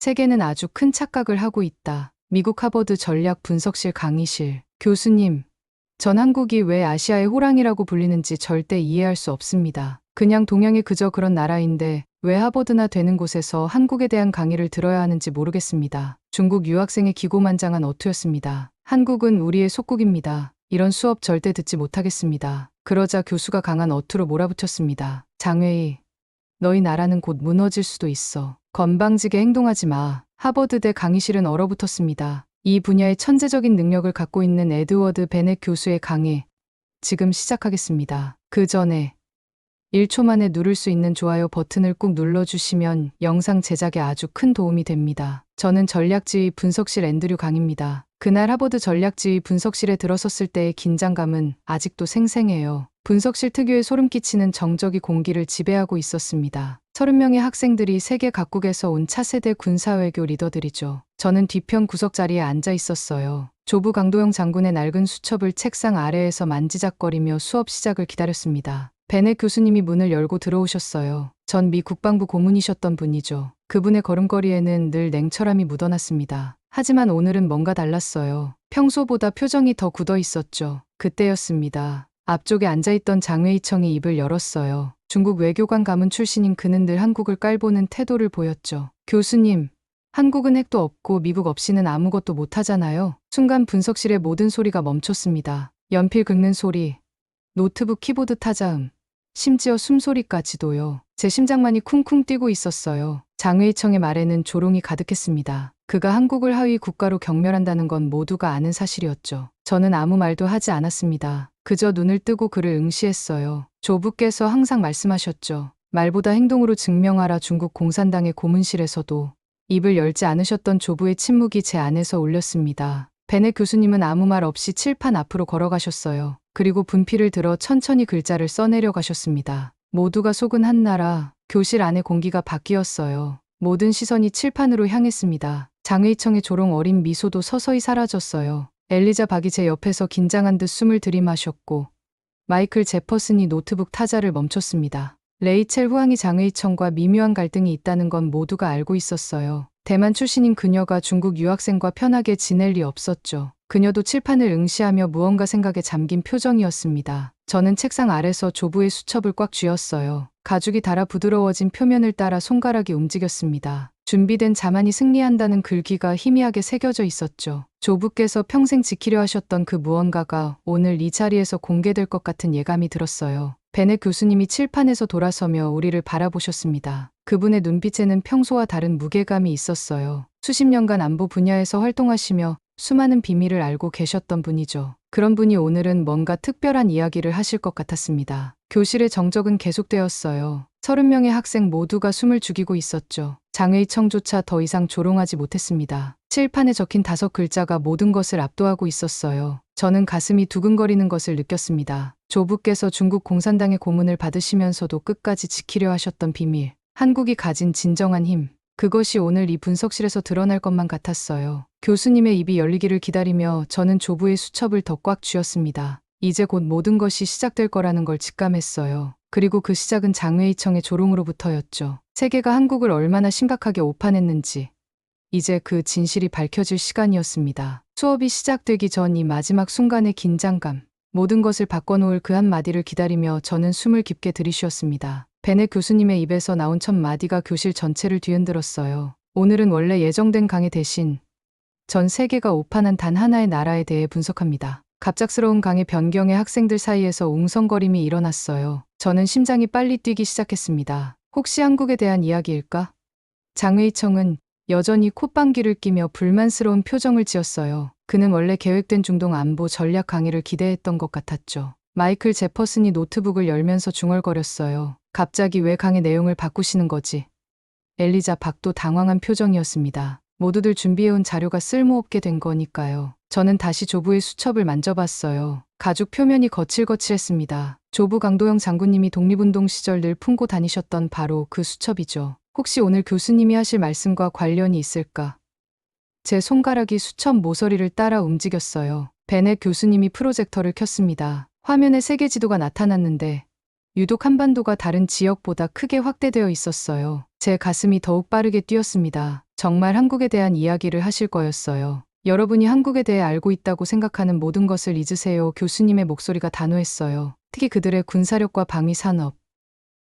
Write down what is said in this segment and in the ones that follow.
세계는 아주 큰 착각을 하고 있다. 미국 하버드 전략 분석실 강의실. 교수님, 전 한국이 왜 아시아의 호랑이라고 불리는지 절대 이해할 수 없습니다. 그냥 동양이 그저 그런 나라인데 왜 하버드나 되는 곳에서 한국에 대한 강의를 들어야 하는지 모르겠습니다. 중국 유학생의 기고만장한 어투였습니다. 한국은 우리의 속국입니다. 이런 수업 절대 듣지 못하겠습니다. 그러자 교수가 강한 어투로 몰아붙였습니다. 장웨이, 너희 나라는 곧 무너질 수도 있어. 건방지게 행동하지 마. 하버드대 강의실은 얼어붙었습니다. 이 분야의 천재적인 능력을 갖고 있는 에드워드 베넷 교수의 강의, 지금 시작하겠습니다. 그 전에 1초 만에 누를 수 있는 좋아요 버튼을 꾹 눌러주시면 영상 제작에 아주 큰 도움이 됩니다. 저는 전략지휘 분석실 앤드류 강입니다. 그날 하버드 전략지휘 분석실에 들어섰을 때의 긴장감은 아직도 생생해요. 분석실 특유의 소름 끼치는 정적이 공기를 지배하고 있었습니다. 30명의 학생들이 세계 각국에서 온 차세대 군사외교 리더들이죠. 저는 뒤편 구석 자리에 앉아 있었어요. 조부 강도영 장군의 낡은 수첩을 책상 아래에서 만지작거리며 수업 시작을 기다렸습니다. 베넷 교수님이 문을 열고 들어오셨어요. 전 미 국방부 고문이셨던 분이죠. 그분의 걸음걸이에는 늘 냉철함이 묻어났습니다. 하지만 오늘은 뭔가 달랐어요. 평소보다 표정이 더 굳어 있었죠. 그때였습니다. 앞쪽에 앉아있던 장웨이청이 입을 열었어요. 중국 외교관 가문 출신인 그는 늘 한국을 깔보는 태도를 보였죠. 교수님, 한국은 핵도 없고 미국 없이는 아무것도 못하잖아요. 순간 분석실의 모든 소리가 멈췄습니다. 연필 긁는 소리, 노트북 키보드 타자음, 심지어 숨소리까지도요. 제 심장만이 쿵쿵 뛰고 있었어요. 장웨이청의 말에는 조롱이 가득했습니다. 그가 한국을 하위 국가로 경멸한다는 건 모두가 아는 사실이었죠. 저는 아무 말도 하지 않았습니다. 그저 눈을 뜨고 그를 응시했어요. 조부께서 항상 말씀하셨죠. 말보다 행동으로 증명하라. 중국 공산당의 고문실에서도 입을 열지 않으셨던 조부의 침묵이 제 안에서 울렸습니다. 베넷 교수님은 아무 말 없이 칠판 앞으로 걸어가셨어요. 그리고 분필을 들어 천천히 글자를 써내려 가셨습니다. 모두가 속은 한나라. 교실 안의 공기가 바뀌었어요. 모든 시선이 칠판으로 향했습니다. 장웨이청의 조롱 어린 미소도 서서히 사라졌어요. 엘리자 박이 제 옆에서 긴장한 듯 숨을 들이마셨고 마이클 제퍼슨이 노트북 타자를 멈췄습니다. 레이첼 후앙이 장웨이청과 미묘한 갈등이 있다는 건 모두가 알고 있었어요. 대만 출신인 그녀가 중국 유학생과 편하게 지낼 리 없었죠. 그녀도 칠판을 응시하며 무언가 생각에 잠긴 표정이었습니다. 저는 책상 아래서 조부의 수첩을 꽉 쥐었어요. 가죽이 닳아 부드러워진 표면을 따라 손가락이 움직였습니다. 준비된 자만이 승리한다는 글귀가 희미하게 새겨져 있었죠. 조부께서 평생 지키려 하셨던 그 무언가가 오늘 이 자리에서 공개될 것 같은 예감이 들었어요. 베넷 교수님이 칠판에서 돌아서며 우리를 바라보셨습니다. 그분의 눈빛에는 평소와 다른 무게감이 있었어요. 수십 년간 안보 분야에서 활동하시며 수많은 비밀을 알고 계셨던 분이죠. 그런 분이 오늘은 뭔가 특별한 이야기를 하실 것 같았습니다. 교실의 정적은 계속되었어요. 30명의 학생 모두가 숨을 죽이고 있었죠. 장웨이청조차 더 이상 조롱하지 못했습니다. 칠판에 적힌 5글자가 모든 것을 압도하고 있었어요. 저는 가슴이 두근거리는 것을 느꼈습니다. 조부께서 중국 공산당의 고문을 받으시면서도 끝까지 지키려 하셨던 비밀, 한국이 가진 진정한 힘, 그것이 오늘 이 분석실에서 드러날 것만 같았어요. 교수님의 입이 열리기를 기다리며 저는 조부의 수첩을 더 꽉 쥐었습니다. 이제 곧 모든 것이 시작될 거라는 걸 직감했어요. 그리고 그 시작은 장웨이청의 조롱으로부터였죠. 세계가 한국을 얼마나 심각하게 오판했는지 이제 그 진실이 밝혀질 시간이었습니다. 수업이 시작되기 전 이 마지막 순간의 긴장감, 모든 것을 바꿔놓을 그 한마디를 기다리며 저는 숨을 깊게 들이쉬었습니다. 베넷 교수님의 입에서 나온 첫 마디가 교실 전체를 뒤흔들었어요. 오늘은 원래 예정된 강의 대신 전 세계가 오판한 단 하나의 나라에 대해 분석합니다. 갑작스러운 강의 변경에 학생들 사이에서 웅성거림이 일어났어요. 저는 심장이 빨리 뛰기 시작했습니다. 혹시 한국에 대한 이야기일까? 장웨이청은 여전히 콧방귀를 끼며 불만스러운 표정을 지었어요. 그는 원래 계획된 중동 안보 전략 강의를 기대했던 것 같았죠. 마이클 제퍼슨이 노트북을 열면서 중얼거렸어요. 갑자기 왜 강의 내용을 바꾸시는 거지? 엘리자 박도 당황한 표정이었습니다. 모두들 준비해온 자료가 쓸모없게 된 거니까요. 저는 다시 조부의 수첩을 만져봤어요. 가죽 표면이 거칠거칠했습니다. 조부 강도영 장군님이 독립운동 시절 늘 품고 다니셨던 바로 그 수첩이죠. 혹시 오늘 교수님이 하실 말씀과 관련이 있을까? 제 손가락이 수첩 모서리를 따라 움직였어요. 베넷 교수님이 프로젝터를 켰습니다. 화면에 세계 지도가 나타났는데 유독 한반도가 다른 지역보다 크게 확대되어 있었어요. 제 가슴이 더욱 빠르게 뛰었습니다. 정말 한국에 대한 이야기를 하실 거였어요. 여러분이 한국에 대해 알고 있다고 생각하는 모든 것을 잊으세요. 교수님의 목소리가 단호했어요. 특히 그들의 군사력과 방위 산업,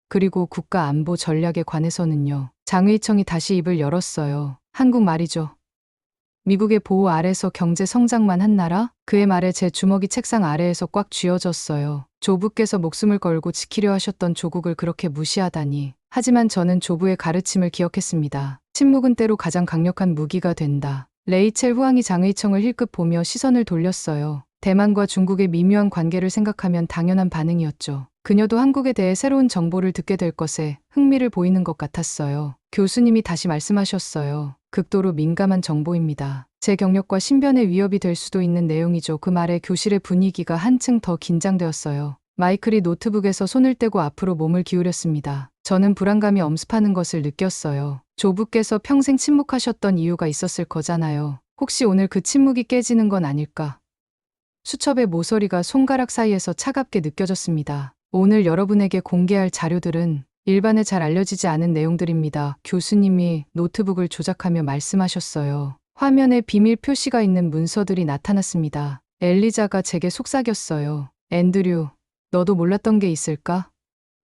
그리고 국가 안보 전략에 관해서는요. 장의청이 다시 입을 열었어요. 한국 말이죠. 미국의 보호 아래서 경제 성장만 한 나라? 그의 말에 제 주먹이 책상 아래에서 꽉 쥐어졌어요. 조부께서 목숨을 걸고 지키려 하셨던 조국을 그렇게 무시하다니. 하지만 저는 조부의 가르침을 기억했습니다. 침묵은 때로 가장 강력한 무기가 된다. 레이첼 후앙이 장의청을 힐끗 보며 시선을 돌렸어요. 대만과 중국의 미묘한 관계를 생각하면 당연한 반응이었죠. 그녀도 한국에 대해 새로운 정보를 듣게 될 것에 흥미를 보이는 것 같았어요. 교수님이 다시 말씀하셨어요. 극도로 민감한 정보입니다. 제 경력과 신변의 위협이 될 수도 있는 내용이죠. 그 말에 교실의 분위기가 한층 더 긴장되었어요. 마이클이 노트북에서 손을 떼고 앞으로 몸을 기울였습니다. 저는 불안감이 엄습하는 것을 느꼈어요. 조부께서 평생 침묵하셨던 이유가 있었을 거잖아요. 혹시 오늘 그 침묵이 깨지는 건 아닐까? 수첩의 모서리가 손가락 사이에서 차갑게 느껴졌습니다. 오늘 여러분에게 공개할 자료들은 일반에 잘 알려지지 않은 내용들입니다. 교수님이 노트북을 조작하며 말씀하셨어요. 화면에 비밀 표시가 있는 문서들이 나타났습니다. 엘리자가 제게 속삭였어요. 앤드류, 너도 몰랐던 게 있을까?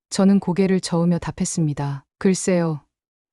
저는 고개를 저으며 답했습니다. 글쎄요.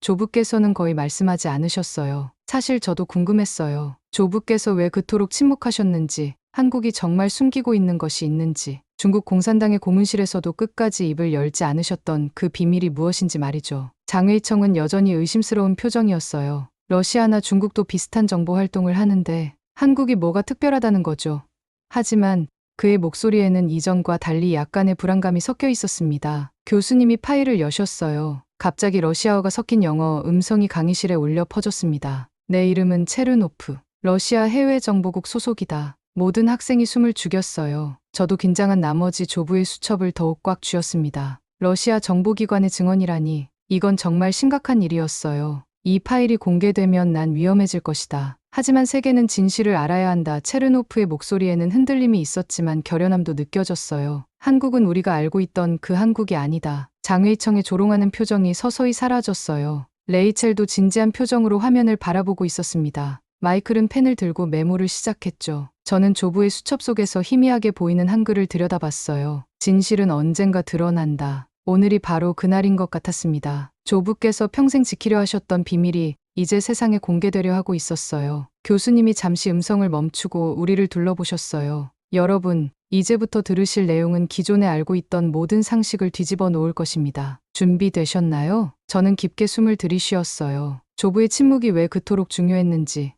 조부께서는 거의 말씀하지 않으셨어요. 사실 저도 궁금했어요. 조부께서 왜 그토록 침묵하셨는지, 한국이 정말 숨기고 있는 것이 있는지, 중국 공산당의 고문실에서도 끝까지 입을 열지 않으셨던 그 비밀이 무엇인지 말이죠. 장의청은 여전히 의심스러운 표정이었어요. 러시아나 중국도 비슷한 정보 활동을 하는데 한국이 뭐가 특별하다는 거죠. 하지만 그의 목소리에는 이전과 달리 약간의 불안감이 섞여 있었습니다. 교수님이 파일을 여셨어요. 갑자기 러시아어가 섞인 영어 음성이 강의실에 울려 퍼졌습니다. 내 이름은 체르노프. 러시아 해외정보국 소속이다. 모든 학생이 숨을 죽였어요. 저도 긴장한 나머지 조부의 수첩을 더욱 꽉 쥐었습니다. 러시아 정보기관의 증언이라니, 이건 정말 심각한 일이었어요. 이 파일이 공개되면 난 위험해질 것이다. 하지만 세계는 진실을 알아야 한다. 체르노프의 목소리에는 흔들림이 있었지만 결연함도 느껴졌어요. 한국은 우리가 알고 있던 그 한국이 아니다. 장의청의 조롱하는 표정이 서서히 사라졌어요. 레이첼도 진지한 표정으로 화면을 바라보고 있었습니다. 마이클은 펜을 들고 메모를 시작했죠. 저는 조부의 수첩 속에서 희미하게 보이는 한글을 들여다봤어요. 진실은 언젠가 드러난다. 오늘이 바로 그날인 것 같았습니다. 조부께서 평생 지키려 하셨던 비밀이 이제 세상에 공개되려 하고 있었어요. 교수님이 잠시 음성을 멈추고 우리를 둘러보셨어요. 여러분, 이제부터 들으실 내용은 기존에 알고 있던 모든 상식을 뒤집어 놓을 것입니다. 준비되셨나요? 저는 깊게 숨을 들이쉬었어요. 조부의 침묵이 왜 그토록 중요했는지,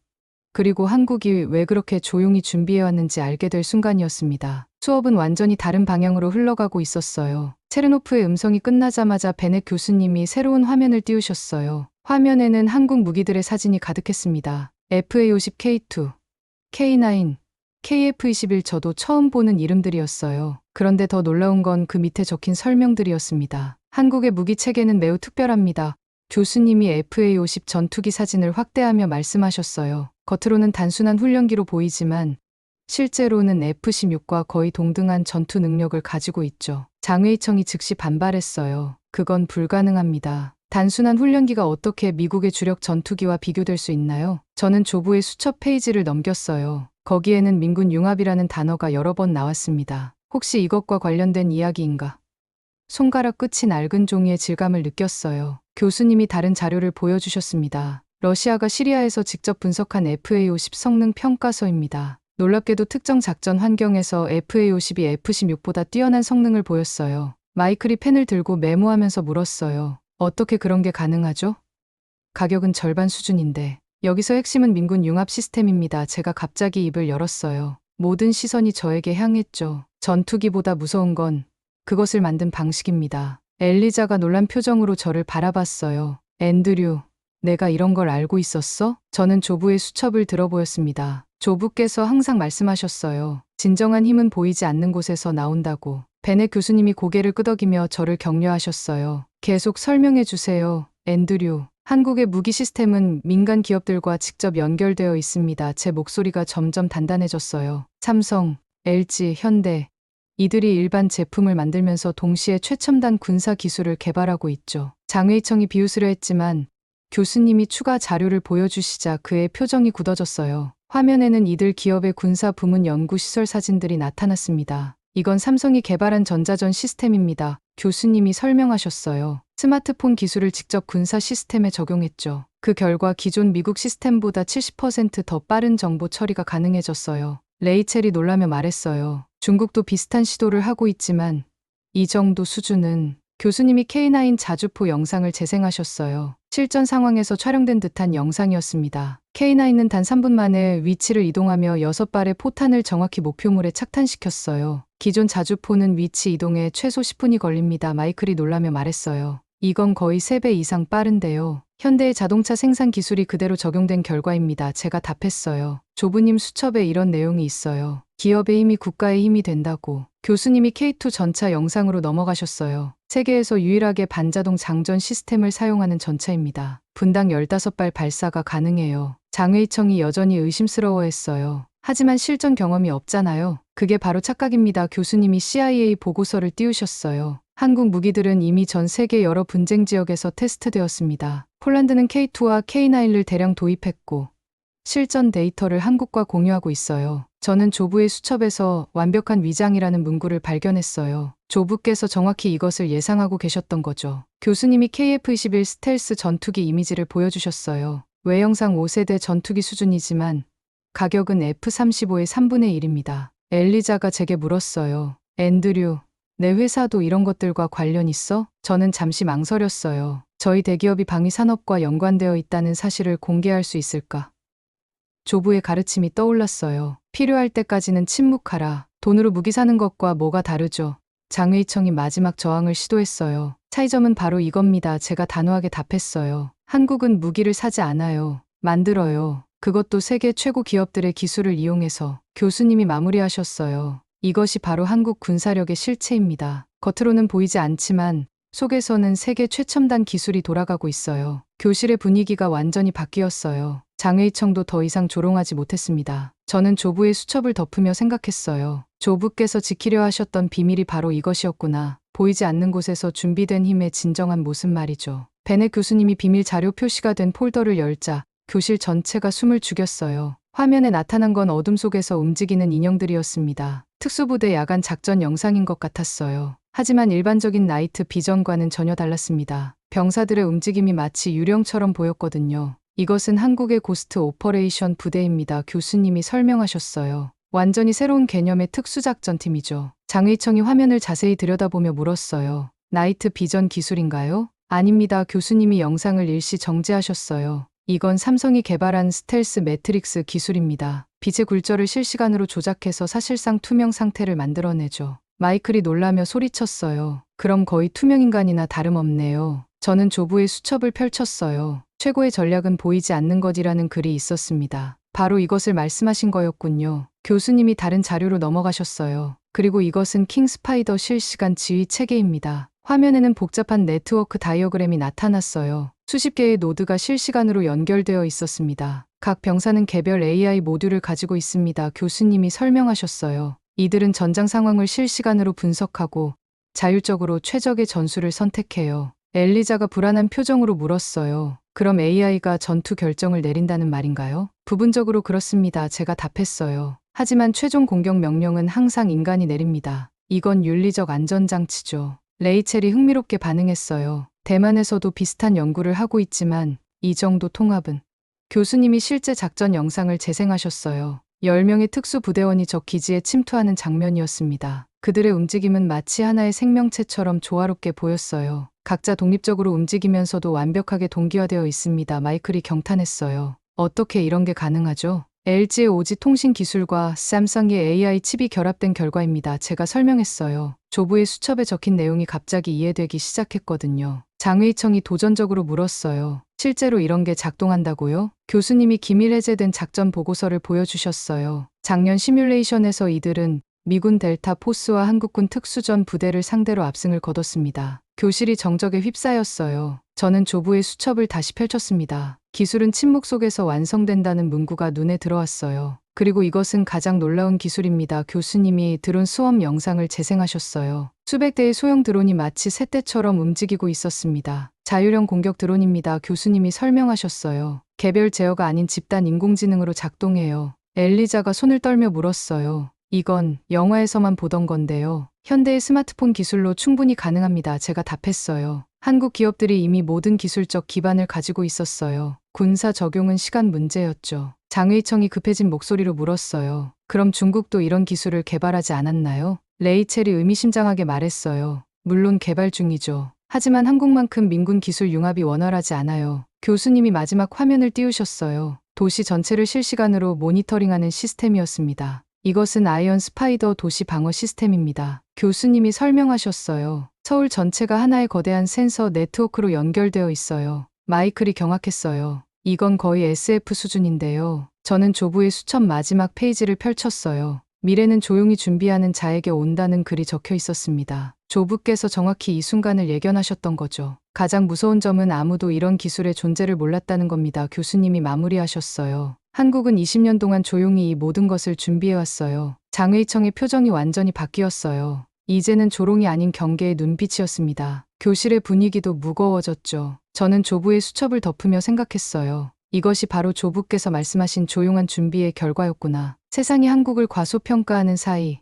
그리고 한국이 왜 그렇게 조용히 준비해왔는지 알게 될 순간이었습니다. 수업은 완전히 다른 방향으로 흘러가고 있었어요. 체르노프의 음성이 끝나자마자 베넷 교수님이 새로운 화면을 띄우셨어요. 화면에는 한국 무기들의 사진이 가득했습니다. FA-50K2, K9, KF-21 저도 처음 보는 이름들이었어요. 그런데 더 놀라운 건 그 밑에 적힌 설명들이었습니다. 한국의 무기 체계는 매우 특별합니다. 교수님이 FA-50 전투기 사진을 확대하며 말씀하셨어요. 겉으로는 단순한 훈련기로 보이지만 실제로는 F-16과 거의 동등한 전투 능력을 가지고 있죠. 장의청이 즉시 반발했어요. 그건 불가능합니다. 단순한 훈련기가 어떻게 미국의 주력 전투기와 비교될 수 있나요? 저는 조부의 수첩 페이지를 넘겼어요. 거기에는 민군 융합이라는 단어가 여러 번 나왔습니다. 혹시 이것과 관련된 이야기인가? 손가락 끝이 낡은 종이의 질감을 느꼈어요. 교수님이 다른 자료를 보여주셨습니다. 러시아가 시리아에서 직접 분석한 FA-50 성능 평가서입니다. 놀랍게도 특정 작전 환경에서 FA-50이 F-16보다 뛰어난 성능을 보였어요. 마이클이 펜을 들고 메모하면서 물었어요. 어떻게 그런 게 가능하죠? 가격은 절반 수준인데. 여기서 핵심은 민군 융합 시스템입니다. 제가 갑자기 입을 열었어요. 모든 시선이 저에게 향했죠. 전투기보다 무서운 건 그것을 만든 방식입니다. 엘리자가 놀란 표정으로 저를 바라봤어요. 앤드류, 내가 이런 걸 알고 있었어? 저는 조부의 수첩을 들어보였습니다. 조부께서 항상 말씀하셨어요. 진정한 힘은 보이지 않는 곳에서 나온다고. 베넷 교수님이 고개를 끄덕이며 저를 격려하셨어요. 계속 설명해 주세요, 앤드류. 한국의 무기 시스템은 민간 기업들과 직접 연결되어 있습니다. 제 목소리가 점점 단단해졌어요. 삼성, LG, 현대. 이들이 일반 제품을 만들면서 동시에 최첨단 군사 기술을 개발하고 있죠. 장의청이 비웃으려 했지만 교수님이 추가 자료를 보여주시자 그의 표정이 굳어졌어요. 화면에는 이들 기업의 군사 부문 연구시설 사진들이 나타났습니다. 이건 삼성이 개발한 전자전 시스템입니다. 교수님이 설명하셨어요. 스마트폰 기술을 직접 군사 시스템에 적용했죠. 그 결과 기존 미국 시스템보다 70%더 빠른 정보 처리가 가능해졌어요. 레이첼이 놀라며 말했어요. 중국도 비슷한 시도를 하고 있지만 이 정도 수준은. 교수님이 K9 자주포 영상을 재생하셨어요. 실전 상황에서 촬영된 듯한 영상이었습니다. K9은 단 3분 만에 위치를 이동하며 6발의 포탄을 정확히 목표물에 착탄시켰어요. 기존 자주포는 위치 이동에 최소 10분이 걸립니다. 마이클이 놀라며 말했어요. 이건 거의 3배 이상 빠른데요. 현대의 자동차 생산 기술이 그대로 적용된 결과입니다. 제가 답했어요. 조부님 수첩에 이런 내용이 있어요. 기업의 힘이 국가의 힘이 된다고. 교수님이 K2 전차 영상으로 넘어가셨어요. 세계에서 유일하게 반자동 장전 시스템을 사용하는 전차입니다. 분당 15발 발사가 가능해요. 장외이청이 여전히 의심스러워했어요. 하지만 실전 경험이 없잖아요. 그게 바로 착각입니다. 교수님이 CIA 보고서를 띄우셨어요. 한국 무기들은 이미 전 세계 여러 분쟁 지역에서 테스트되었습니다. 폴란드는 K2와 K9을 대량 도입했고 실전 데이터를 한국과 공유하고 있어요. 저는 조부의 수첩에서 완벽한 위장이라는 문구를 발견했어요. 조부께서 정확히 이것을 예상하고 계셨던 거죠. 교수님이 KF-21 스텔스 전투기 이미지를 보여주셨어요. 외형상 5세대 전투기 수준이지만 가격은 F-35의 3분의 1입니다. 엘리자가 제게 물었어요. 앤드류, 내 회사도 이런 것들과 관련 있어? 저는 잠시 망설였어요. 저희 대기업이 방위 산업과 연관되어 있다는 사실을 공개할 수 있을까? 조부의 가르침이 떠올랐어요. 필요할 때까지는 침묵하라. 돈으로 무기 사는 것과 뭐가 다르죠? 장외이청이 마지막 저항을 시도했어요. 차이점은 바로 이겁니다. 제가 단호하게 답했어요. 한국은 무기를 사지 않아요. 만들어요. 그것도 세계 최고 기업들의 기술을 이용해서. 교수님이 마무리하셨어요. 이것이 바로 한국 군사력의 실체입니다. 겉으로는 보이지 않지만 속에서는 세계 최첨단 기술이 돌아가고 있어요. 교실의 분위기가 완전히 바뀌었어요. 장외이청도 더 이상 조롱하지 못했습니다. 저는 조부의 수첩을 덮으며 생각했어요. 조부께서 지키려 하셨던 비밀이 바로 이것이었구나. 보이지 않는 곳에서 준비된 힘의 진정한 모습 말이죠. 베넷 교수님이 비밀 자료 표시가 된 폴더를 열자 교실 전체가 숨을 죽였어요. 화면에 나타난 건 어둠 속에서 움직이는 인형들이었습니다. 특수부대 야간 작전 영상인 것 같았어요. 하지만 일반적인 나이트 비전과는 전혀 달랐습니다. 병사들의 움직임이 마치 유령처럼 보였거든요. 이것은 한국의 고스트 오퍼레이션 부대입니다. 교수님이 설명하셨어요. 완전히 새로운 개념의 특수작전팀이죠. 장의청이 화면을 자세히 들여다보며 물었어요. 나이트 비전 기술인가요? 아닙니다. 교수님이 영상을 일시 정지하셨어요. 이건 삼성이 개발한 스텔스 매트릭스 기술입니다. 빛의 굴절을 실시간으로 조작해서 사실상 투명 상태를 만들어내죠. 마이클이 놀라며 소리쳤어요. 그럼 거의 투명인간이나 다름없네요. 저는 조부의 수첩을 펼쳤어요. 최고의 전략은 보이지 않는 것이라는 글이 있었습니다. 바로 이것을 말씀하신 거였군요. 교수님이 다른 자료로 넘어가셨어요. 그리고 이것은 킹스파이더 실시간 지휘 체계입니다. 화면에는 복잡한 네트워크 다이어그램이 나타났어요. 수십 개의 노드가 실시간으로 연결되어 있었습니다. 각 병사는 개별 AI 모듈을 가지고 있습니다. 교수님이 설명하셨어요. 이들은 전장 상황을 실시간으로 분석하고 자율적으로 최적의 전술을 선택해요. 엘리자가 불안한 표정으로 물었어요. 그럼 AI가 전투 결정을 내린다는 말인가요? 부분적으로 그렇습니다. 제가 답했어요. 하지만 최종 공격 명령은 항상 인간이 내립니다. 이건 윤리적 안전장치죠. 레이첼이 흥미롭게 반응했어요. 대만에서도 비슷한 연구를 하고 있지만 이 정도 통합은. 교수님이 실제 작전 영상을 재생하셨어요. 10명의 특수부대원이 적 기지에 침투하는 장면이었습니다. 그들의 움직임은 마치 하나의 생명체처럼 조화롭게 보였어요. 각자 독립적으로 움직이면서도 완벽하게 동기화되어 있습니다. 마이클이 경탄했어요. 어떻게 이런 게 가능하죠? LG의 오지 통신 기술과 삼성의 AI 칩이 결합된 결과입니다. 제가 설명했어요. 조부의 수첩에 적힌 내용이 갑자기 이해되기 시작했거든요. 장의청이 도전적으로 물었어요. 실제로 이런 게 작동한다고요? 교수님이 기밀 해제된 작전 보고서를 보여주셨어요. 작년 시뮬레이션에서 이들은 미군 델타 포스와 한국군 특수전 부대를 상대로 압승을 거뒀습니다. 교실이 정적에 휩싸였어요. 저는 조부의 수첩을 다시 펼쳤습니다. 기술은 침묵 속에서 완성된다는 문구가 눈에 들어왔어요. 그리고 이것은 가장 놀라운 기술입니다. 교수님이 드론 수업 영상을 재생하셨어요. 수백 대의 소형 드론이 마치 새떼처럼 움직이고 있었습니다. 자율형 공격 드론입니다. 교수님이 설명하셨어요. 개별 제어가 아닌 집단 인공지능으로 작동해요. 엘리자가 손을 떨며 물었어요. 이건 영화에서만 보던 건데요. 현대의 스마트폰 기술로 충분히 가능합니다. 제가 답했어요. 한국 기업들이 이미 모든 기술적 기반을 가지고 있었어요. 군사 적용은 시간 문제였죠. 장의청이 급해진 목소리로 물었어요. 그럼 중국도 이런 기술을 개발하지 않았나요? 레이첼이 의미심장하게 말했어요. 물론 개발 중이죠. 하지만 한국만큼 민군 기술 융합이 원활하지 않아요. 교수님이 마지막 화면을 띄우셨어요. 도시 전체를 실시간으로 모니터링하는 시스템이었습니다. 이것은 아이언 스파이더 도시 방어 시스템입니다. 교수님이 설명하셨어요. 서울 전체가 하나의 거대한 센서 네트워크로 연결되어 있어요. 마이클이 경악했어요. 이건 거의 SF 수준인데요. 저는 조부의 수첩 마지막 페이지를 펼쳤어요. 미래는 조용히 준비하는 자에게 온다는 글이 적혀 있었습니다. 조부께서 정확히 이 순간을 예견하셨던 거죠. 가장 무서운 점은 아무도 이런 기술의 존재를 몰랐다는 겁니다. 교수님이 마무리하셨어요. 한국은 20년 동안 조용히 이 모든 것을 준비해왔어요. 장의청의 표정이 완전히 바뀌었어요. 이제는 조롱이 아닌 경계의 눈빛이었습니다. 교실의 분위기도 무거워졌죠. 저는 조부의 수첩을 덮으며 생각했어요. 이것이 바로 조부께서 말씀하신 조용한 준비의 결과였구나. 세상이 한국을 과소평가하는 사이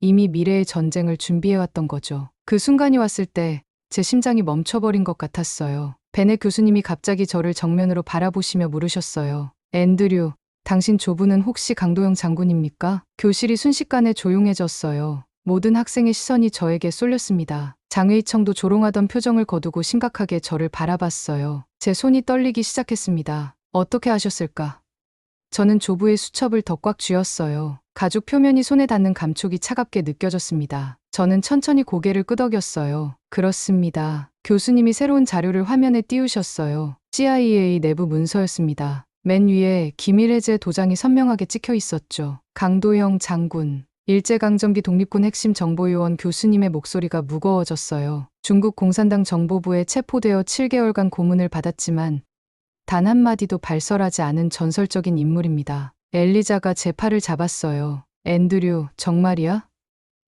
이미 미래의 전쟁을 준비해왔던 거죠. 그 순간이 왔을 때 제 심장이 멈춰버린 것 같았어요. 베넷 교수님이 갑자기 저를 정면으로 바라보시며 물으셨어요. 앤드류, 당신 조부는 혹시 강도영 장군입니까? 교실이 순식간에 조용해졌어요. 모든 학생의 시선이 저에게 쏠렸습니다. 장의청도 조롱하던 표정을 거두고 심각하게 저를 바라봤어요. 제 손이 떨리기 시작했습니다. 어떻게 하셨을까? 저는 조부의 수첩을 더 꽉 쥐었어요. 가죽 표면이 손에 닿는 감촉이 차갑게 느껴졌습니다. 저는 천천히 고개를 끄덕였어요. 그렇습니다. 교수님이 새로운 자료를 화면에 띄우셨어요. CIA 내부 문서였습니다. 맨 위에 기밀 해제 도장이 선명하게 찍혀 있었죠. 강도영 장군. 일제강점기 독립군 핵심 정보요원. 교수님의 목소리가 무거워졌어요. 중국 공산당 정보부에 체포되어 7개월간 고문을 받았지만 단 한마디도 발설하지 않은 전설적인 인물입니다. 엘리자가 제 팔을 잡았어요. 앤드류, 정말이야?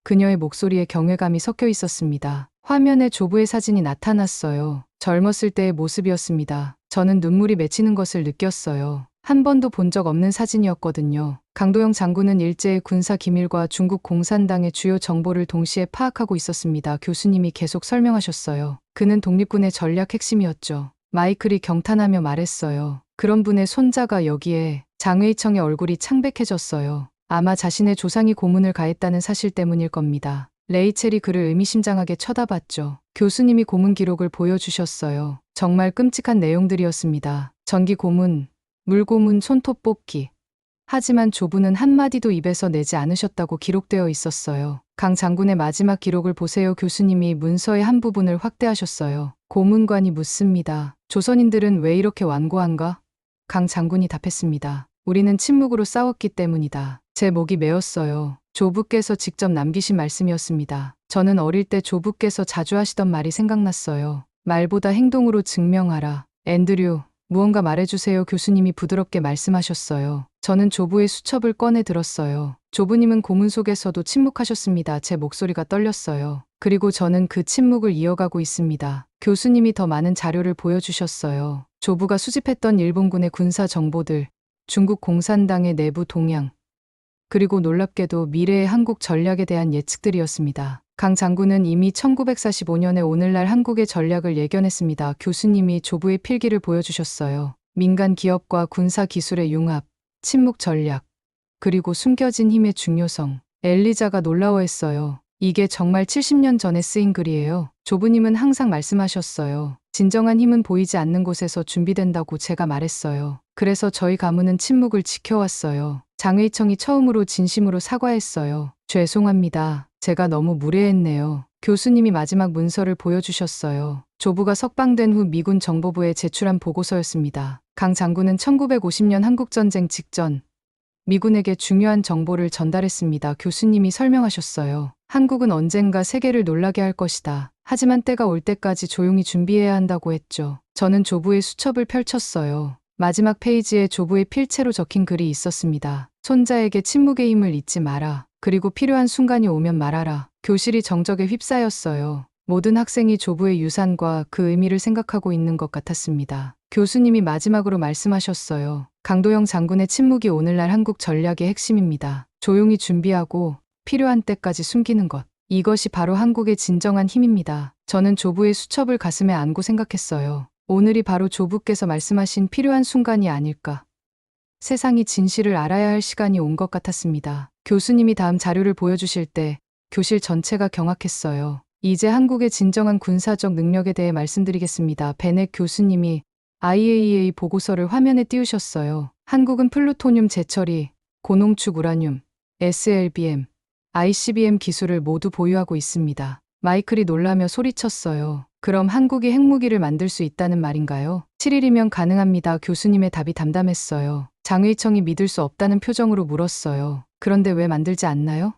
그녀의 목소리에 경외감이 섞여 있었습니다. 화면에 조부의 사진이 나타났어요. 젊었을 때의 모습이었습니다. 저는 눈물이 맺히는 것을 느꼈어요. 한 번도 본 적 없는 사진이었거든요. 강도영 장군은 일제의 군사 기밀과 중국 공산당의 주요 정보를 동시에 파악하고 있었습니다. 교수님이 계속 설명하셨어요. 그는 독립군의 전략 핵심이었죠. 마이클이 경탄하며 말했어요. 그런 분의 손자가 여기에. 장의청의 얼굴이 창백해졌어요. 아마 자신의 조상이 고문을 가했다는 사실 때문일 겁니다. 레이첼이 그를 의미심장하게 쳐다봤죠. 교수님이 고문 기록을 보여주셨어요. 정말 끔찍한 내용들이었습니다. 전기 고문, 물고문, 손톱 뽑기. 하지만 조부는 한마디도 입에서 내지 않으셨다고 기록되어 있었어요. 강 장군의 마지막 기록을 보세요. 교수님이 문서의 한 부분을 확대하셨어요. 고문관이 묻습니다. 조선인들은 왜 이렇게 완고한가? 강 장군이 답했습니다. 우리는 침묵으로 싸웠기 때문이다. 제 목이 메었어요. 조부께서 직접 남기신 말씀이었습니다. 저는 어릴 때 조부께서 자주 하시던 말이 생각났어요. 말보다 행동으로 증명하라. 앤드류, 무언가 말해주세요. 교수님이 부드럽게 말씀하셨어요. 저는 조부의 수첩을 꺼내 들었어요. 조부님은 고문 속에서도 침묵하셨습니다. 제 목소리가 떨렸어요. 그리고 저는 그 침묵을 이어가고 있습니다. 교수님이 더 많은 자료를 보여주셨어요. 조부가 수집했던 일본군의 군사 정보들, 중국 공산당의 내부 동향, 그리고 놀랍게도 미래의 한국 전략에 대한 예측들이었습니다. 강 장군은 이미 1945년에 오늘날 한국의 전략을 예견했습니다. 교수님이 조부의 필기를 보여주셨어요. 민간 기업과 군사 기술의 융합, 침묵 전략, 그리고 숨겨진 힘의 중요성. 엘리자가 놀라워했어요. 이게 정말 70년 전에 쓰인 글이에요. 조부님은 항상 말씀하셨어요. 진정한 힘은 보이지 않는 곳에서 준비된다고. 제가 말했어요. 그래서 저희 가문은 침묵을 지켜왔어요. 장의청이 처음으로 진심으로 사과했어요. 죄송합니다. 제가 너무 무례했네요. 교수님이 마지막 문서를 보여주셨어요. 조부가 석방된 후 미군 정보부에 제출한 보고서였습니다. 강 장군은 1950년 한국전쟁 직전 미군에게 중요한 정보를 전달했습니다. 교수님이 설명하셨어요. 한국은 언젠가 세계를 놀라게 할 것이다. 하지만 때가 올 때까지 조용히 준비해야 한다고 했죠. 저는 조부의 수첩을 펼쳤어요. 마지막 페이지에 조부의 필체로 적힌 글이 있었습니다. 손자에게 침묵의 힘을 잊지 마라. 그리고 필요한 순간이 오면 말하라. 교실이 정적에 휩싸였어요. 모든 학생이 조부의 유산과 그 의미를 생각하고 있는 것 같았습니다. 교수님이 마지막으로 말씀하셨어요. 강도영 장군의 침묵이 오늘날 한국 전략의 핵심입니다. 조용히 준비하고 필요한 때까지 숨기는 것. 이것이 바로 한국의 진정한 힘입니다. 저는 조부의 수첩을 가슴에 안고 생각했어요. 오늘이 바로 조부께서 말씀하신 필요한 순간이 아닐까. 세상이 진실을 알아야 할 시간이 온 것 같았습니다. 교수님이 다음 자료를 보여주실 때 교실 전체가 경악했어요. 이제 한국의 진정한 군사적 능력에 대해 말씀드리겠습니다. 베넷 교수님이 IAEA 보고서를 화면에 띄우셨어요. 한국은 플루토늄 재처리, 고농축 우라늄, SLBM, ICBM 기술을 모두 보유하고 있습니다. 마이클이 놀라며 소리쳤어요. 그럼 한국이 핵무기를 만들 수 있다는 말인가요? 7일이면 가능합니다. 교수님의 답이 담담했어요. 장의청이 믿을 수 없다는 표정으로 물었어요. 그런데 왜 만들지 않나요?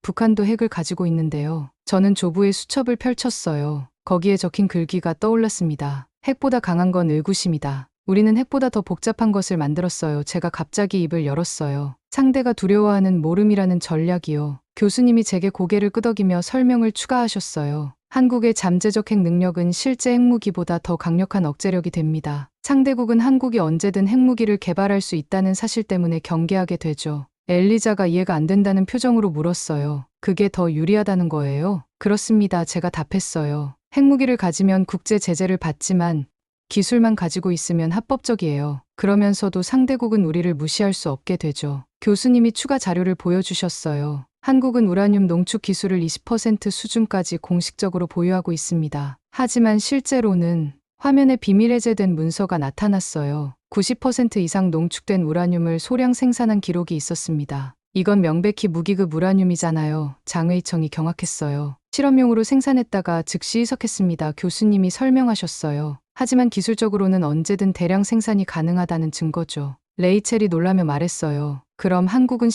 북한도 핵을 가지고 있는데요. 저는 조부의 수첩을 펼쳤어요. 거기에 적힌 글귀가 떠올랐습니다. 핵보다 강한 건 의구심이다. 우리는 핵보다 더 복잡한 것을 만들었어요. 제가 갑자기 입을 열었어요. 상대가 두려워하는 모름이라는 전략이요. 교수님이 제게 고개를 끄덕이며 설명을 추가하셨어요. 한국의 잠재적 핵 능력은 실제 핵무기보다 더 강력한 억제력이 됩니다. 상대국은 한국이 언제든 핵무기를 개발할 수 있다는 사실 때문에 경계하게 되죠. 엘리자가 이해가 안 된다는 표정으로 물었어요. 그게 더 유리하다는 거예요? 그렇습니다. 제가 답했어요. 핵무기를 가지면 국제 제재를 받지만 기술만 가지고 있으면 합법적이에요. 그러면서도 상대국은 우리를 무시할 수 없게 되죠. 교수님이 추가 자료를 보여주셨어요. 한국은 우라늄 농축 기술을 20% 수준까지 공식적으로 보유하고 있습니다. 하지만 실제로는 화면에 비밀 해제된 문서가 나타났어요. 90% 이상 농축된 우라늄을 소량 생산한 기록이 있었습니다. 이건 명백히 무기급 우라늄이잖아요. 장의청이 경악했어요. 실험용으로 생산했다가 즉시 희석했습니다. 교수님이 설명하셨어요. 하지만 기술적으로는 언제든 대량 생산이 가능하다는 증거죠. 레이첼이 놀라며 말했어요. 그럼 한국은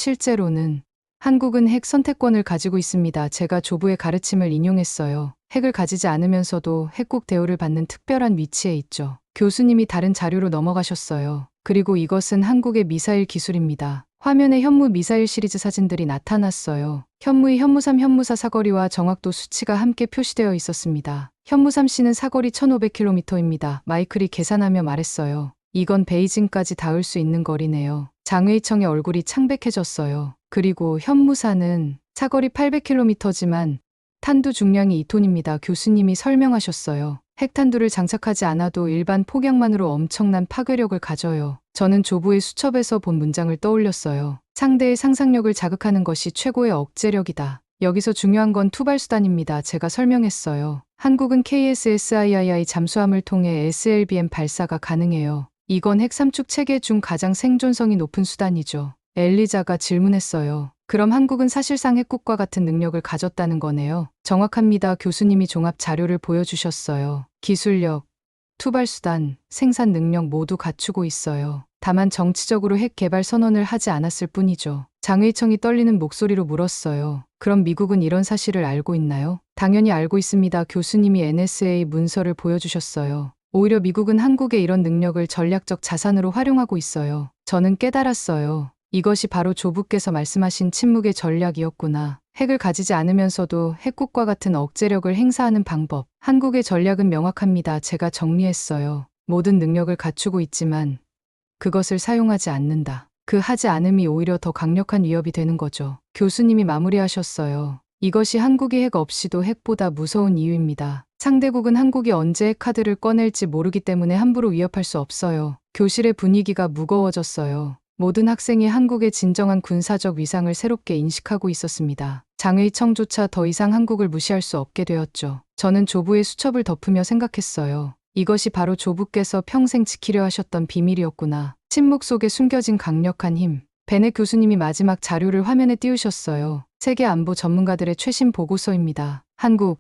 핵 선택권을 가지고 있습니다. 제가 조부의 가르침을 인용했어요. 핵을 가지지 않으면서도 핵국 대우를 받는 특별한 위치에 있죠. 교수님이 다른 자료로 넘어가셨어요. 그리고 이것은 한국의 미사일 기술입니다. 화면에 현무 미사일 시리즈 사진들이 나타났어요. 현무의 현무3, 현무4 사거리와 정확도 수치가 함께 표시되어 있었습니다. 현무3C는 사거리 1500km입니다. 마이클이 계산하며 말했어요. 이건 베이징까지 닿을 수 있는 거리네요. 장의청의 얼굴이 창백해졌어요. 그리고 현무4는 사거리 800km지만 탄두 중량이 2톤입니다. 교수님이 설명하셨어요. 핵탄두를 장착하지 않아도 일반 폭약만으로 엄청난 파괴력을 가져요. 저는 조부의 수첩에서 본 문장을 떠올렸어요. 상대의 상상력을 자극하는 것이 최고의 억제력이다. 여기서 중요한 건 투발수단입니다. 제가 설명했어요. 한국은 KSSIII 잠수함을 통해 SLBM 발사가 가능해요. 이건 핵 3축 체계 중 가장 생존성이 높은 수단이죠. 엘리자가 질문했어요. 그럼 한국은 사실상 핵국과 같은 능력을 가졌다는 거네요. 정확합니다. 교수님이 종합 자료를 보여주셨어요. 기술력, 투발수단, 생산 능력 모두 갖추고 있어요. 다만 정치적으로 핵 개발 선언을 하지 않았을 뿐이죠. 장의청이 떨리는 목소리로 물었어요. 그럼 미국은 이런 사실을 알고 있나요? 당연히 알고 있습니다. 교수님이 NSA 문서를 보여주셨어요. 오히려 미국은 한국의 이런 능력을 전략적 자산으로 활용하고 있어요. 저는 깨달았어요. 이것이 바로 조부께서 말씀하신 침묵의 전략이었구나. 핵을 가지지 않으면서도 핵국과 같은 억제력을 행사하는 방법. 한국의 전략은 명확합니다. 제가 정리했어요. 모든 능력을 갖추고 있지만 그것을 사용하지 않는다. 그 하지 않음이 오히려 더 강력한 위협이 되는 거죠. 교수님이 마무리하셨어요. 이것이 한국이 핵 없이도 핵보다 무서운 이유입니다. 상대국은 한국이 언제 핵 카드를 꺼낼지 모르기 때문에 함부로 위협할 수 없어요. 교실의 분위기가 무거워졌어요. 모든 학생이 한국의 진정한 군사적 위상을 새롭게 인식하고 있었습니다. 장의청조차 더 이상 한국을 무시할 수 없게 되었죠. 저는 조부의 수첩을 덮으며 생각했어요. 이것이 바로 조부께서 평생 지키려 하셨던 비밀이었구나. 침묵 속에 숨겨진 강력한 힘. 베넷 교수님이 마지막 자료를 화면에 띄우셨어요. 세계 안보 전문가들의 최신 보고서입니다. 한국,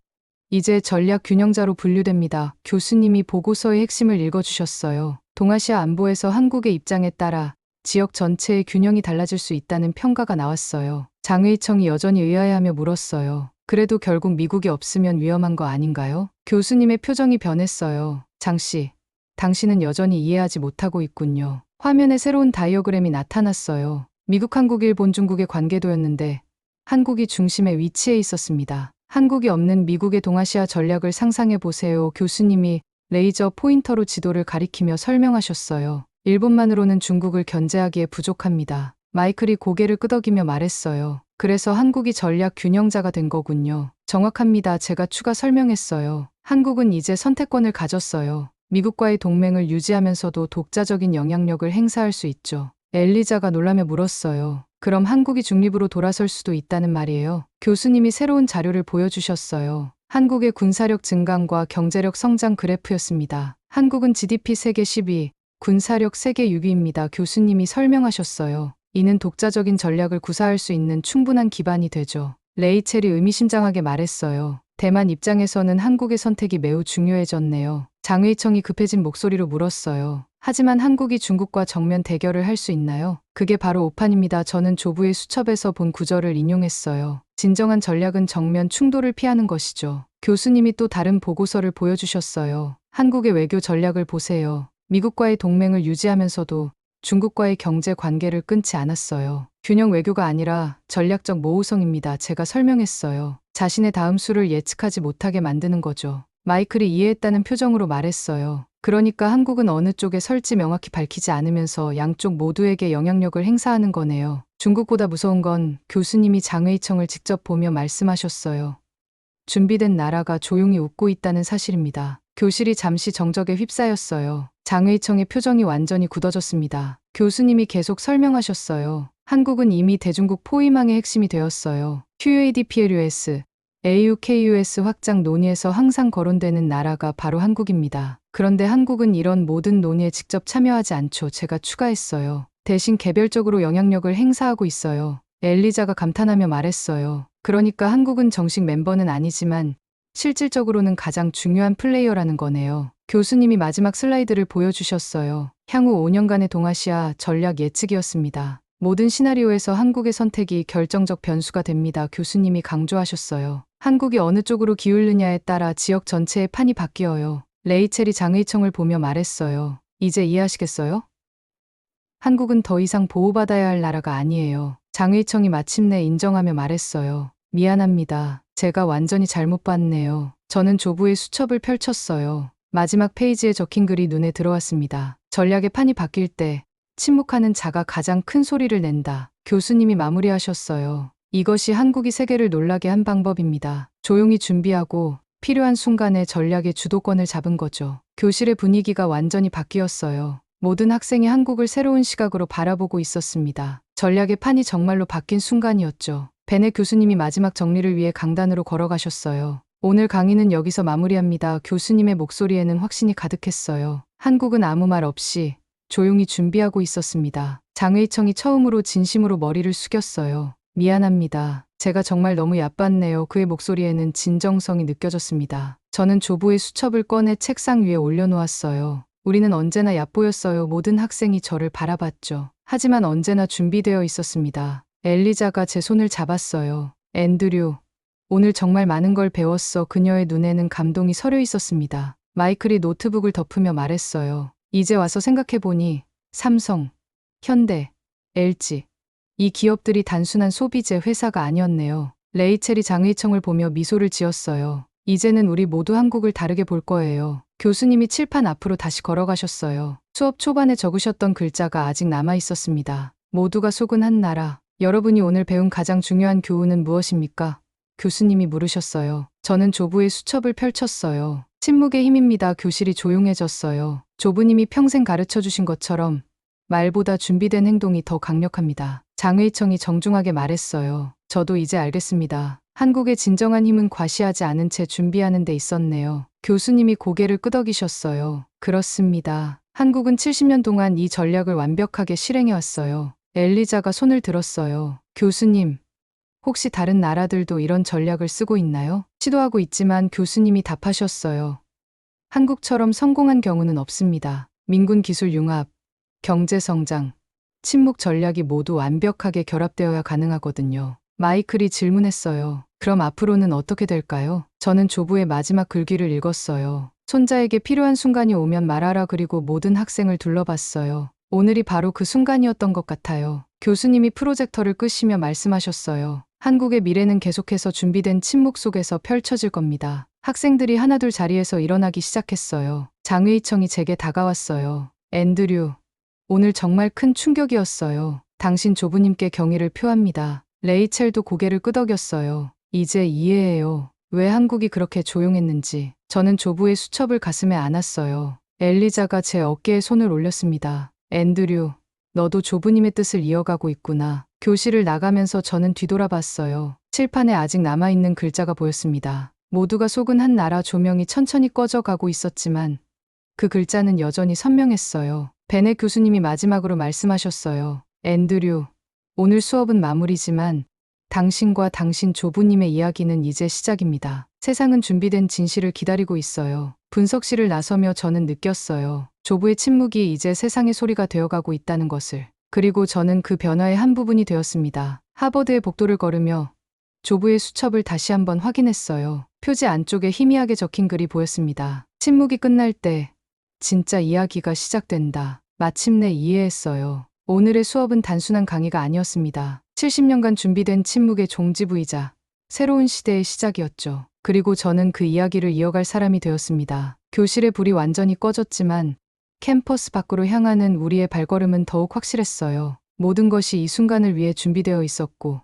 이제 전략 균형자로 분류됩니다. 교수님이 보고서의 핵심을 읽어주셨어요. 동아시아 안보에서 한국의 입장에 따라 지역 전체의 균형이 달라질 수 있다는 평가가 나왔어요. 장의청이 여전히 의아해하며 물었어요. 그래도 결국 미국이 없으면 위험한 거 아닌가요? 교수님의 표정이 변했어요. 장씨, 당신은 여전히 이해하지 못하고 있군요. 화면에 새로운 다이어그램이 나타났어요. 미국, 한국, 일본, 중국의 관계도였는데 한국이 중심에 위치해 있었습니다. 한국이 없는 미국의 동아시아 전략을 상상해 보세요. 교수님이 레이저 포인터로 지도를 가리키며 설명하셨어요. 일본만으로는 중국을 견제하기에 부족합니다. 마이클이 고개를 끄덕이며 말했어요. 그래서 한국이 전략 균형자가 된 거군요. 정확합니다. 제가 추가 설명했어요. 한국은 이제 선택권을 가졌어요. 미국과의 동맹을 유지하면서도 독자적인 영향력을 행사할 수 있죠. 엘리자가 놀라며 물었어요. 그럼 한국이 중립으로 돌아설 수도 있다는 말이에요. 교수님이 새로운 자료를 보여주셨어요. 한국의 군사력 증강과 경제력 성장 그래프였습니다. 한국은 GDP 세계 10위, 군사력 세계 6위입니다. 교수님이 설명하셨어요. 이는 독자적인 전략을 구사할 수 있는 충분한 기반이 되죠. 레이첼이 의미심장하게 말했어요. 대만 입장에서는 한국의 선택이 매우 중요해졌네요. 장의청이 급해진 목소리로 물었어요. 하지만 한국이 중국과 정면 대결을 할 수 있나요? 그게 바로 오판입니다. 저는 조부의 수첩에서 본 구절을 인용했어요. 진정한 전략은 정면 충돌을 피하는 것이죠. 교수님이 또 다른 보고서를 보여주셨어요. 한국의 외교 전략을 보세요. 미국과의 동맹을 유지하면서도 중국과의 경제 관계를 끊지 않았어요. 균형 외교가 아니라 전략적 모호성입니다. 제가 설명했어요. 자신의 다음 수를 예측하지 못하게 만드는 거죠. 마이클이 이해했다는 표정으로 말했어요. 그러니까 한국은 어느 쪽에 설지 명확히 밝히지 않으면서 양쪽 모두에게 영향력을 행사하는 거네요. 중국보다 무서운 건 교수님이 장의청을 직접 보며 말씀하셨어요. 준비된 나라가 조용히 웃고 있다는 사실입니다. 교실이 잠시 정적에 휩싸였어요. 장의청의 표정이 완전히 굳어졌습니다. 교수님이 계속 설명하셨어요. 한국은 이미 대중국 포위망의 핵심이 되었어요. QADPLUS, AUKUS 확장 논의에서 항상 거론되는 나라가 바로 한국입니다. 그런데 한국은 이런 모든 논의에 직접 참여하지 않죠. 제가 추가했어요. 대신 개별적으로 영향력을 행사하고 있어요. 엘리자가 감탄하며 말했어요. 그러니까 한국은 정식 멤버는 아니지만 실질적으로는 가장 중요한 플레이어라는 거네요. 교수님이 마지막 슬라이드를 보여주셨어요. 향후 5년간의 동아시아 전략 예측이었습니다. 모든 시나리오에서 한국의 선택이 결정적 변수가 됩니다. 교수님이 강조하셨어요. 한국이 어느 쪽으로 기울느냐에 따라 지역 전체의 판이 바뀌어요. 레이첼이 장의청을 보며 말했어요. 이제 이해하시겠어요? 한국은 더 이상 보호받아야 할 나라가 아니에요. 장의청이 마침내 인정하며 말했어요. 미안합니다. 제가 완전히 잘못 봤네요. 저는 조부의 수첩을 펼쳤어요. 마지막 페이지에 적힌 글이 눈에 들어왔습니다. 전략의 판이 바뀔 때 침묵하는 자가 가장 큰 소리를 낸다. 교수님이 마무리하셨어요. 이것이 한국이 세계를 놀라게 한 방법입니다. 조용히 준비하고 필요한 순간에 전략의 주도권을 잡은 거죠. 교실의 분위기가 완전히 바뀌었어요. 모든 학생이 한국을 새로운 시각으로 바라보고 있었습니다. 전략의 판이 정말로 바뀐 순간이었죠. 베네 교수님이 마지막 정리를 위해 강단으로 걸어가셨어요. 오늘 강의는 여기서 마무리합니다. 교수님의 목소리에는 확신이 가득했어요. 한국은 아무 말 없이 조용히 준비하고 있었습니다. 장의청이 처음으로 진심으로 머리를 숙였어요. 미안합니다. 제가 정말 너무 얕봤네요. 그의 목소리에는 진정성이 느껴졌습니다. 저는 조부의 수첩을 꺼내 책상 위에 올려놓았어요. 우리는 언제나 얕보였어요. 모든 학생이 저를 바라봤죠. 하지만 언제나 준비되어 있었습니다. 엘리자가 제 손을 잡았어요. 앤드류, 오늘 정말 많은 걸 배웠어. 그녀의 눈에는 감동이 서려 있었습니다. 마이클이 노트북을 덮으며 말했어요. 이제 와서 생각해보니 삼성, 현대, LG 이 기업들이 단순한 소비재 회사가 아니었네요. 레이첼이 장의청을 보며 미소를 지었어요. 이제는 우리 모두 한국을 다르게 볼 거예요. 교수님이 칠판 앞으로 다시 걸어가셨어요. 수업 초반에 적으셨던 글자가 아직 남아 있었습니다. 모두가 속은 한 나라. 여러분이 오늘 배운 가장 중요한 교훈은 무엇입니까? 교수님이 물으셨어요. 저는 조부의 수첩을 펼쳤어요. 침묵의 힘입니다. 교실이 조용해졌어요. 조부님이 평생 가르쳐 주신 것처럼 말보다 준비된 행동이 더 강력합니다. 장의청이 정중하게 말했어요. 저도 이제 알겠습니다. 한국의 진정한 힘은 과시하지 않은 채 준비하는 데 있었네요. 교수님이 고개를 끄덕이셨어요. 그렇습니다. 한국은 70년 동안 이 전략을 완벽하게 실행해왔어요. 엘리자가 손을 들었어요. 교수님, 혹시 다른 나라들도 이런 전략을 쓰고 있나요? 시도하고 있지만 교수님이 답하셨어요. 한국처럼 성공한 경우는 없습니다. 민군 기술 융합, 경제 성장, 침묵 전략이 모두 완벽하게 결합되어야 가능하거든요. 마이클이 질문했어요. 그럼 앞으로는 어떻게 될까요? 저는 조부의 마지막 글귀를 읽었어요. 손자에게 필요한 순간이 오면 말하라. 그리고 모든 학생을 둘러봤어요. 오늘이 바로 그 순간이었던 것 같아요. 교수님이 프로젝터를 끄시며 말씀하셨어요. 한국의 미래는 계속해서 준비된 침묵 속에서 펼쳐질 겁니다. 학생들이 하나둘 자리에서 일어나기 시작했어요. 장회의청이 제게 다가왔어요. 앤드류, 오늘 정말 큰 충격이었어요. 당신 조부님께 경의를 표합니다. 레이첼도 고개를 끄덕였어요. 이제 이해해요. 왜 한국이 그렇게 조용했는지. 저는 조부의 수첩을 가슴에 안았어요. 엘리자가 제 어깨에 손을 올렸습니다. 앤드류, 너도 조부님의 뜻을 이어가고 있구나. 교실을 나가면서 저는 뒤돌아봤어요. 칠판에 아직 남아있는 글자가 보였습니다. 모두가 속은 한 나라 조명이 천천히 꺼져가고 있었지만 그 글자는 여전히 선명했어요. 베네 교수님이 마지막으로 말씀하셨어요. 앤드류, 오늘 수업은 마무리지만 당신과 당신 조부님의 이야기는 이제 시작입니다. 세상은 준비된 진실을 기다리고 있어요. 분석실을 나서며 저는 느꼈어요. 조부의 침묵이 이제 세상의 소리가 되어가고 있다는 것을. 그리고 저는 그 변화의 한 부분이 되었습니다. 하버드의 복도를 걸으며 조부의 수첩을 다시 한번 확인했어요. 표지 안쪽에 희미하게 적힌 글이 보였습니다. 침묵이 끝날 때 진짜 이야기가 시작된다. 마침내 이해했어요. 오늘의 수업은 단순한 강의가 아니었습니다. 70년간 준비된 침묵의 종지부이자 새로운 시대의 시작이었죠. 그리고 저는 그 이야기를 이어갈 사람이 되었습니다. 교실의 불이 완전히 꺼졌지만 캠퍼스 밖으로 향하는 우리의 발걸음은 더욱 확실했어요. 모든 것이 이 순간을 위해 준비되어 있었고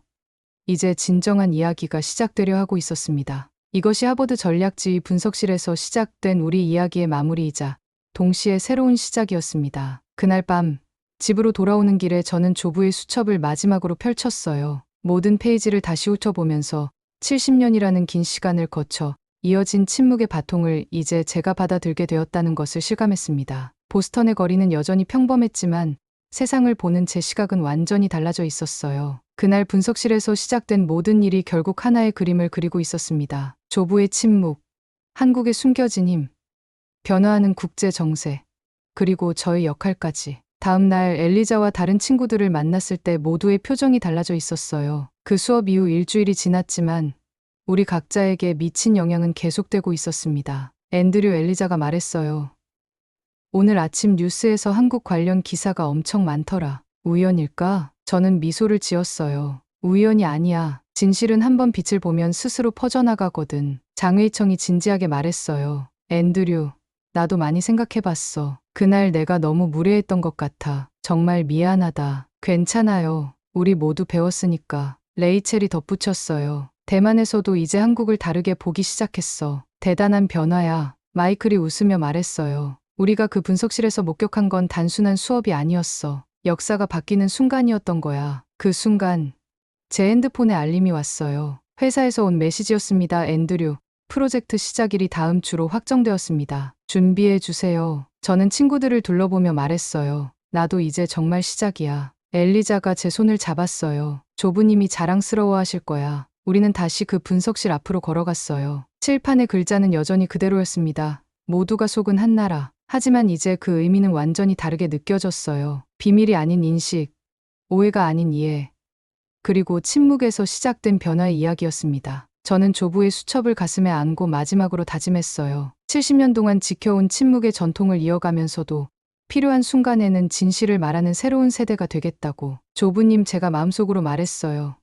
이제 진정한 이야기가 시작되려 하고 있었습니다. 이것이 하버드 전략지휘 분석실에서 시작된 우리 이야기의 마무리이자 동시에 새로운 시작이었습니다. 그날 밤 집으로 돌아오는 길에 저는 조부의 수첩을 마지막으로 펼쳤어요. 모든 페이지를 다시 훑어보면서 70년이라는 긴 시간을 거쳐 이어진 침묵의 바통을 이제 제가 받아들게 되었다는 것을 실감했습니다. 보스턴의 거리는 여전히 평범했지만 세상을 보는 제 시각은 완전히 달라져 있었어요. 그날 분석실에서 시작된 모든 일이 결국 하나의 그림을 그리고 있었습니다. 조부의 침묵, 한국의 숨겨진 힘, 변화하는 국제 정세, 그리고 저의 역할까지. 다음 날 엘리자와 다른 친구들을 만났을 때 모두의 표정이 달라져 있었어요. 그 수업 이후 일주일이 지났지만 우리 각자에게 미친 영향은 계속되고 있었습니다. 앤드류, 엘리자가 말했어요. 오늘 아침 뉴스에서 한국 관련 기사가 엄청 많더라. 우연일까? 저는 미소를 지었어요. 우연이 아니야. 진실은 한번 빛을 보면 스스로 퍼져나가거든. 장회의청이 진지하게 말했어요. 앤드류, 나도 많이 생각해봤어. 그날 내가 너무 무례했던 것 같아. 정말 미안하다. 괜찮아요. 우리 모두 배웠으니까. 레이첼이 덧붙였어요. 대만에서도 이제 한국을 다르게 보기 시작했어. 대단한 변화야. 마이클이 웃으며 말했어요. 우리가 그 분석실에서 목격한 건 단순한 수업이 아니었어. 역사가 바뀌는 순간이었던 거야. 그 순간 제 핸드폰에 알림이 왔어요. 회사에서 온 메시지였습니다. 앤드류, 프로젝트 시작일이 다음 주로 확정되었습니다. 준비해 주세요. 저는 친구들을 둘러보며 말했어요. 나도 이제 정말 시작이야. 엘리자가 제 손을 잡았어요. 조부님이 자랑스러워하실 거야. 우리는 다시 그 분석실 앞으로 걸어갔어요. 칠판의 글자는 여전히 그대로였습니다. 모두가 속은 한 나라. 하지만 이제 그 의미는 완전히 다르게 느껴졌어요. 비밀이 아닌 인식, 오해가 아닌 이해, 그리고 침묵에서 시작된 변화의 이야기였습니다. 저는 조부의 수첩을 가슴에 안고 마지막으로 다짐했어요. 70년 동안 지켜온 침묵의 전통을 이어가면서도 필요한 순간에는 진실을 말하는 새로운 세대가 되겠다고. 조부님, 제가 마음속으로 말했어요.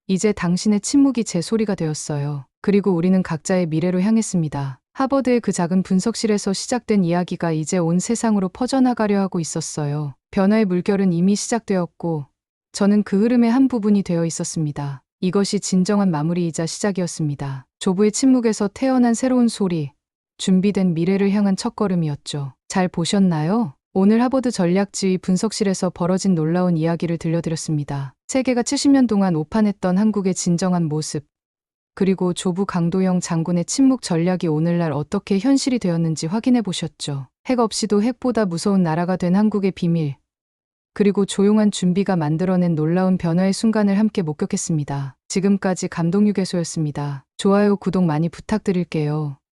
이제 당신의 침묵이 제 소리가 되었어요. 그리고 우리는 각자의 미래로 향했습니다. 하버드의 그 작은 분석실에서 시작된 이야기가 이제 온 세상으로 퍼져나가려 하고 있었어요. 변화의 물결은 이미 시작되었고 저는 그 흐름의 한 부분이 되어 있었습니다. 이것이 진정한 마무리이자 시작이었습니다. 조부의 침묵에서 태어난 새로운 소리, 준비된 미래를 향한 첫걸음이었죠. 잘 보셨나요? 오늘 하버드 전략지휘 분석실에서 벌어진 놀라운 이야기를 들려드렸습니다. 세계가 70년 동안 오판했던 한국의 진정한 모습, 그리고 조부 강도영 장군의 침묵 전략이 오늘날 어떻게 현실이 되었는지 확인해 보셨죠. 핵 없이도 핵보다 무서운 나라가 된 한국의 비밀, 그리고 조용한 준비가 만들어낸 놀라운 변화의 순간을 함께 목격했습니다. 지금까지 감동유괴소였습니다. 좋아요, 구독 많이 부탁드릴게요.